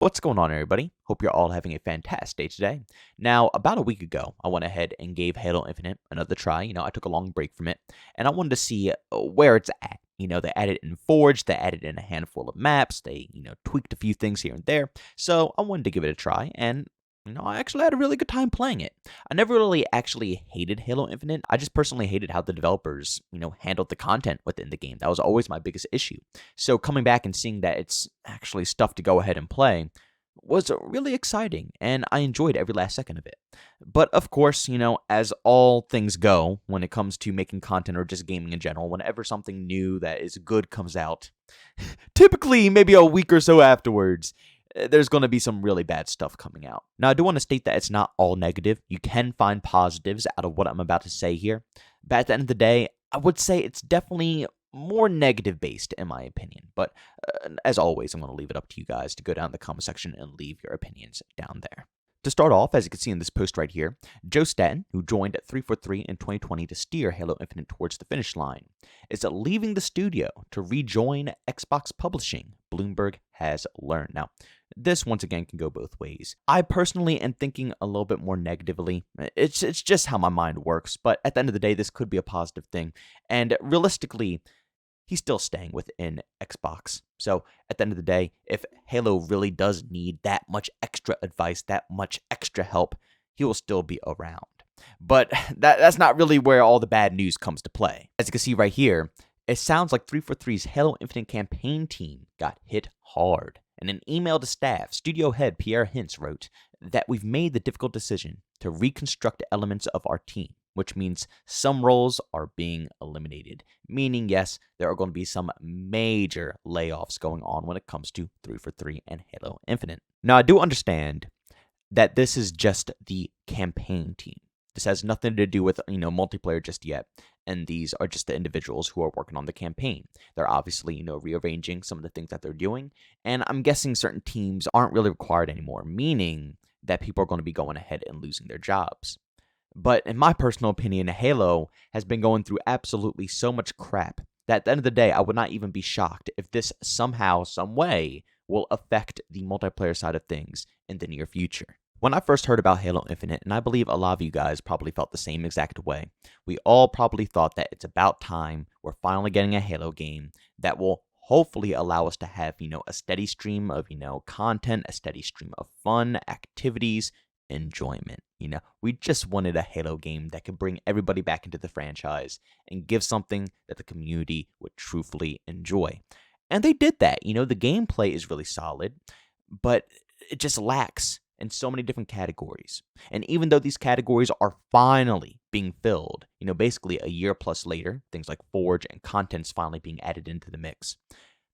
What's going on, everybody? Hope you're all having a fantastic day today. Now, about a week ago, I went ahead and gave Halo Infinite another try. I took a long break from it, and I wanted to see where it's at. They added in Forge, they added in a handful of maps, they, tweaked a few things here and there. So I wanted to give it a try, and I actually had a really good time playing it. I never really actually hated Halo Infinite. I just personally hated how the developers, handled the content within the game. That was always my biggest issue. So coming back and seeing that it's actually stuff to go ahead and play was really exciting, and I enjoyed every last second of it. But of course, as all things go when it comes to making content or just gaming in general, whenever something new that is good comes out, typically maybe a week or so afterwards, there's going to be some really bad stuff coming out. Now, I do want to state that it's not all negative. You can find positives out of what I'm about to say here. But at the end of the day, I would say it's definitely more negative based, in my opinion. But as always, I'm going to leave it up to you guys to go down in the comment section and leave your opinions down there. To start off, as you can see in this post right here, Joe Staten, who joined at 343 in 2020 to steer Halo Infinite towards the finish line, is leaving the studio to rejoin Xbox Publishing, Bloomberg has learned. Now, this once again can go both ways. I personally am thinking a little bit more negatively. It's just how my mind works, but at the end of the day, this could be a positive thing. And realistically, he's still staying within Xbox. So at the end of the day, if Halo really does need that much extra advice, that much extra help, he will still be around. But that's not really where all the bad news comes to play. As you can see right here, it sounds like 343's Halo Infinite campaign team got hit hard. In an email to staff, studio head Pierre Hintz wrote that we've made the difficult decision to reconstruct elements of our team, which means some roles are being eliminated. Meaning, yes, there are going to be some major layoffs going on when it comes to 343 and Halo Infinite. Now, I do understand that this is just the campaign team. This has nothing to do with, multiplayer just yet. And these are just the individuals who are working on the campaign. They're obviously, rearranging some of the things that they're doing. And I'm guessing certain teams aren't really required anymore, meaning that people are going to be going ahead and losing their jobs. But in my personal opinion, Halo has been going through absolutely so much crap that at the end of the day, I would not even be shocked if this somehow, some way, will affect the multiplayer side of things in the near future. When I first heard about Halo Infinite, and I believe a lot of you guys probably felt the same exact way, we all probably thought that it's about time we're finally getting a Halo game that will hopefully allow us to have, a steady stream of, content, a steady stream of fun, activities, enjoyment. We just wanted a Halo game that could bring everybody back into the franchise and give something that the community would truthfully enjoy. And they did that. The gameplay is really solid, but it just lacks in so many different categories. And even though these categories are finally being filled, basically a year plus later, things like Forge and content's finally being added into the mix.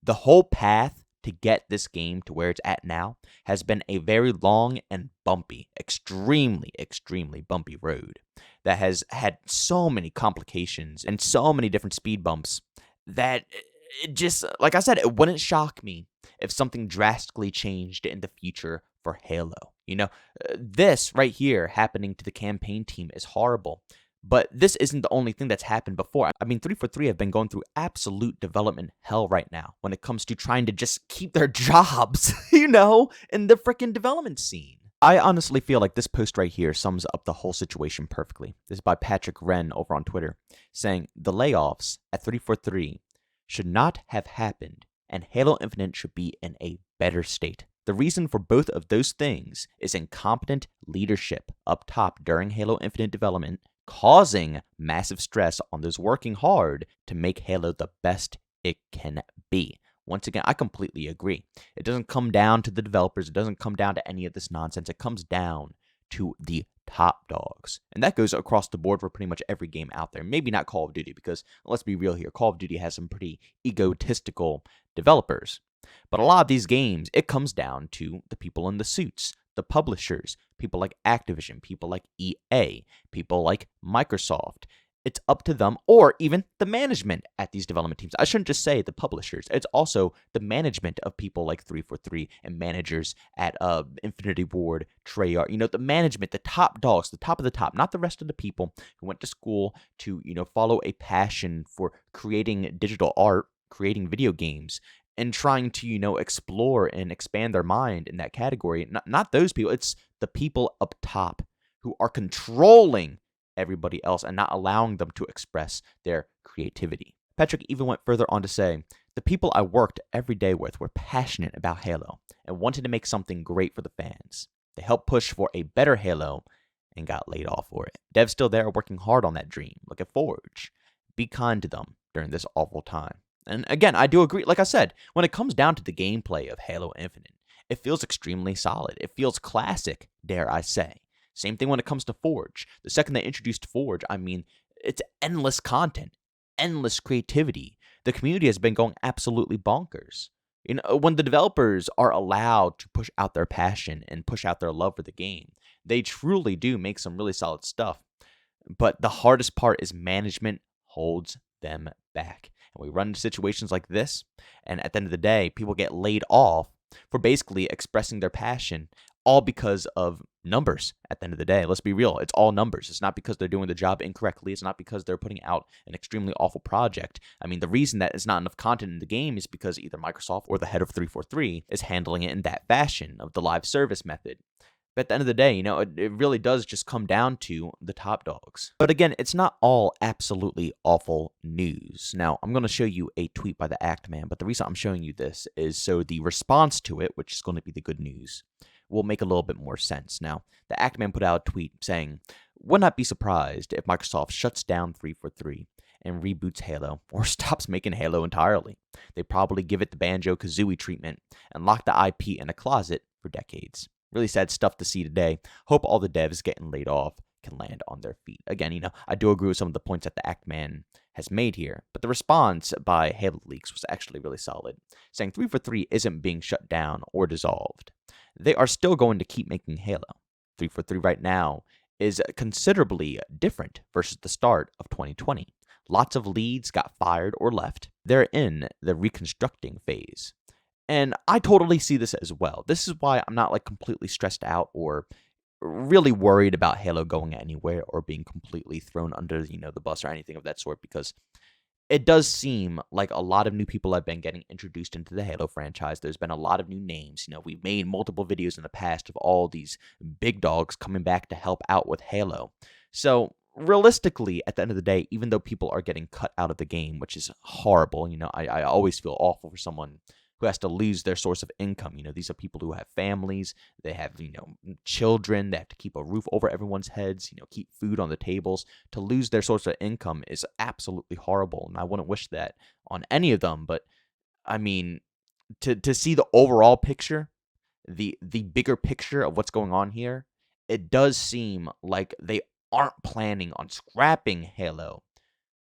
The whole path to get this game to where it's at now has been a very long and bumpy, extremely bumpy road that has had so many complications and so many different speed bumps that it just, like I said, it wouldn't shock me if something drastically changed in the future for Halo. This right here happening to the campaign team is horrible. But this isn't the only thing that's happened before. 343 have been going through absolute development hell right now when it comes to trying to just keep their jobs, in the freaking development scene. I honestly feel like this post right here sums up the whole situation perfectly. This is by Patrick Wren over on Twitter, saying, the layoffs at 343 should not have happened, and Halo Infinite should be in a better state. The reason for both of those things is incompetent leadership up top during Halo Infinite development, causing massive stress on those working hard to make Halo the best it can be. Once again, I completely agree. It doesn't come down to the developers. It doesn't come down to any of this nonsense. It comes down to the top dogs. And that goes across the board for pretty much every game out there. Maybe not Call of Duty, because let's be real here, Call of Duty has some pretty egotistical developers. But a lot of these games, it comes down to the people in the suits, the publishers, people like Activision, people like EA, people like Microsoft. It's up to them, or even the management at these development teams. I shouldn't just say the publishers. It's also the management of people like 343 and managers at Infinity Ward, Treyarch. The management, the top dogs, the top of the top, not the rest of the people who went to school to, follow a passion for creating digital art, creating video games, and trying to, explore and expand their mind in that category. Not those people. It's the people up top who are controlling everybody else and not allowing them to express their creativity. Patrick even went further on to say, the people I worked every day with were passionate about Halo and wanted to make something great for the fans. They helped push for a better Halo and got laid off for it. Dev's still there working hard on that dream. Look at Forge. Be kind to them during this awful time. And again, I do agree. Like I said, when it comes down to the gameplay of Halo Infinite, it feels extremely solid. It feels classic, dare I say. Same thing when it comes to Forge. The second they introduced Forge, I mean, it's endless content, endless creativity. The community has been going absolutely bonkers. When the developers are allowed to push out their passion and push out their love for the game, they truly do make some really solid stuff. But the hardest part is management holds them back. And we run into situations like this, and at the end of the day, people get laid off for basically expressing their passion, all because of numbers. At the end of the day, let's be real, it's all numbers. It's not because they're doing the job incorrectly. It's not because they're putting out an extremely awful project. I mean, the reason that it's not enough content in the game is because either Microsoft or the head of 343 is handling it in that fashion of the live service method. But at the end of the day, it really does just come down to the top dogs. But again, it's not all absolutely awful news. Now, I'm going to show you a tweet by the Act-Man, but the reason I'm showing you this is so the response to it, which is going to be the good news, will make a little bit more sense. Now, the Act-Man put out a tweet saying, would not be surprised if Microsoft shuts down 343 and reboots Halo or stops making Halo entirely. They probably give it the Banjo-Kazooie treatment and lock the IP in a closet for decades. Really sad stuff to see today. Hope all the devs getting laid off can land on their feet. Again, I do agree with some of the points that the Act-Man has made here, but the response by Halo Leaks was actually really solid, saying 343 isn't being shut down or dissolved. They are still going to keep making Halo. 343 right now is considerably different versus the start of 2020. Lots of leads got fired or left. They're in the reconstructing phase. And I totally see this as well. This is why I'm not completely stressed out or really worried about Halo going anywhere or being completely thrown under, the bus or anything of that sort, because it does seem like a lot of new people have been getting introduced into the Halo franchise. There's been a lot of new names. We've made multiple videos in the past of all these big dogs coming back to help out with Halo. So realistically, at the end of the day, even though people are getting cut out of the game, which is horrible, I always feel awful for someone who has to lose their source of income. These are people who have families, they have, children, they have to keep a roof over everyone's heads, keep food on the tables. To lose their source of income is absolutely horrible, and I wouldn't wish that on any of them. But, I mean, to see the overall picture, the bigger picture of what's going on here, it does seem like they aren't planning on scrapping Halo,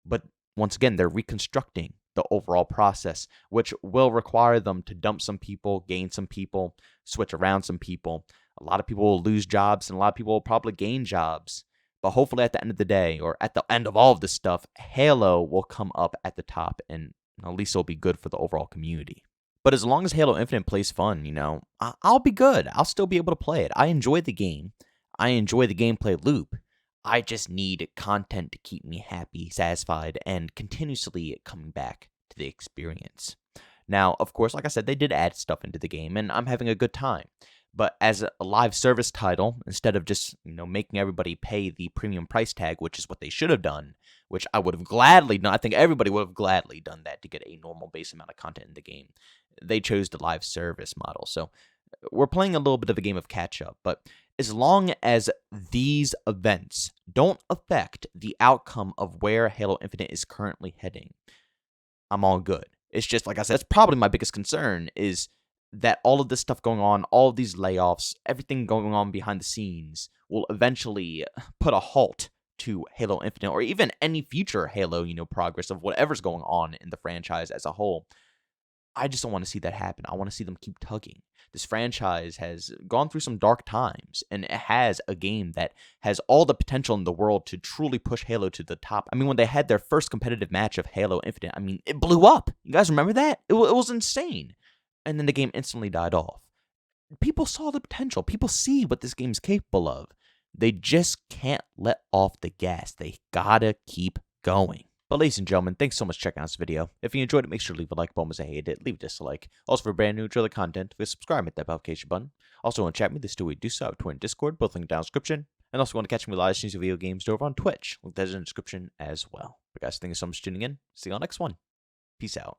but once again, they're reconstructing the overall process, which will require them to dump some people, gain some people, switch around some people. A lot of people will lose jobs, and a lot of people will probably gain jobs. But hopefully at the end of the day, or at the end of all of this stuff, Halo will come up at the top, and at least it'll be good for the overall community. But as long as Halo Infinite plays fun, I'll be good. I'll still be able to play it. I enjoy the game. I enjoy the gameplay loop. I just need content to keep me happy, satisfied, and continuously coming back to the experience. Now, of course, like I said, they did add stuff into the game, and I'm having a good time. But as a live service title, instead of just, making everybody pay the premium price tag, which is what they should have done, which I would have gladly done. I think everybody would have gladly done that to get a normal base amount of content in the game. They chose the live service model. So we're playing a little bit of a game of catch-up, but as long as these events don't affect the outcome of where Halo Infinite is currently heading, I'm all good. It's just, like I said, that's probably my biggest concern, is that all of this stuff going on, all of these layoffs, everything going on behind the scenes will eventually put a halt to Halo Infinite, or even any future Halo, progress of whatever's going on in the franchise as a whole. I just don't want to see that happen. I want to see them keep tugging. This franchise has gone through some dark times, and it has a game that has all the potential in the world to truly push Halo to the top. I mean, when they had their first competitive match of Halo Infinite, it blew up. You guys remember that? It was insane. And then the game instantly died off. People saw the potential. People see what this game is capable of. They just can't let off the gas. They gotta keep going. But ladies and gentlemen, thanks so much for checking out this video. If you enjoyed it, make sure to leave a like button. If you hated it, leave a dislike. Also, for brand new trailer content, please subscribe and hit that notification button. Also, want to chat with me, this do so. I have Twitter and Discord, both linked down in the description. And also want to catch me live streams of video games over on Twitch. Link that is in the description as well. But guys, thank you so much for tuning in. See you on the next one. Peace out.